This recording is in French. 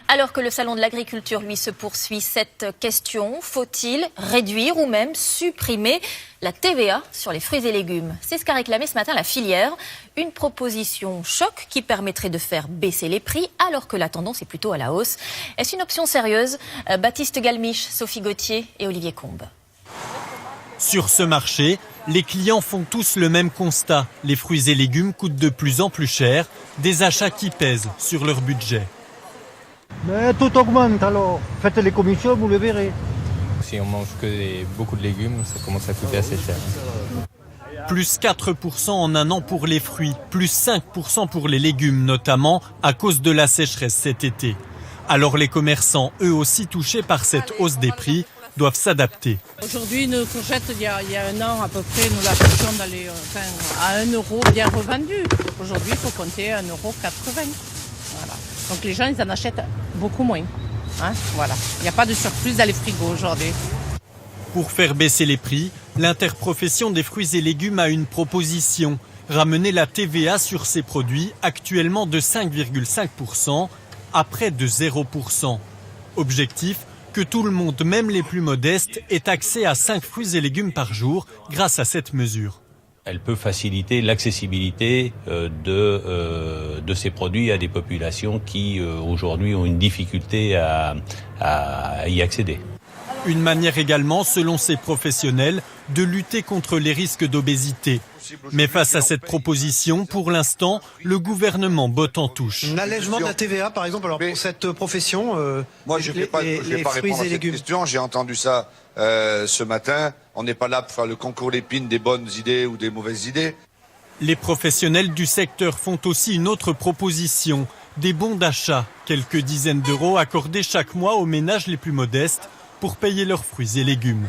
Alors que le salon de l'agriculture, lui, se poursuit, cette question, faut-il réduire ou même supprimer la TVA sur les fruits et légumes? C'est ce qu'a réclamé ce matin la filière. Une proposition choc qui permettrait de faire baisser les prix alors que la tendance est plutôt à la hausse. Est-ce une option sérieuse? Baptiste Galmiche, Sophie Gauthier et Olivier Combe. Sur ce marché, les clients font tous le même constat. Les fruits et légumes coûtent de plus en plus cher, des achats qui pèsent sur leur budget. Mais tout augmente alors, faites les commissions, vous le verrez. Si on mange beaucoup de légumes, ça commence à coûter assez cher. Plus 4% en un an pour les fruits, plus 5% pour les légumes notamment à cause de la sécheresse cet été. Alors les commerçants, eux aussi touchés par cette hausse des prix, doivent s'adapter. Aujourd'hui, une courgette, il y a un an à peu près, nous la faisions à 1 euro bien revendue. Aujourd'hui, il faut compter 1,80 €. Voilà. Donc les gens, ils en achètent beaucoup moins. Voilà. Il n'y a pas de surplus dans les frigos aujourd'hui. Pour faire baisser les prix, l'interprofession des fruits et légumes a une proposition. Ramener la TVA sur ces produits, actuellement de 5,5%, à près de 0%. Objectif, que tout le monde, même les plus modestes, ait accès à 5 fruits et légumes par jour grâce à cette mesure. Elle peut faciliter l'accessibilité de ces produits à des populations qui aujourd'hui ont une difficulté à y accéder. Une manière également, selon ces professionnels, de lutter contre les risques d'obésité. Mais face à cette proposition, pour l'instant, le gouvernement botte en touche. Un allègement de la TVA, par exemple, alors pour cette profession, moi, je ne vais pas répondre à cette question. J'ai entendu ça ce matin. On n'est pas là pour faire le concours l'épine des bonnes idées ou des mauvaises idées. Les professionnels du secteur font aussi une autre proposition. Des bons d'achat, quelques dizaines d'euros accordés chaque mois aux ménages les plus modestes pour payer leurs fruits et légumes.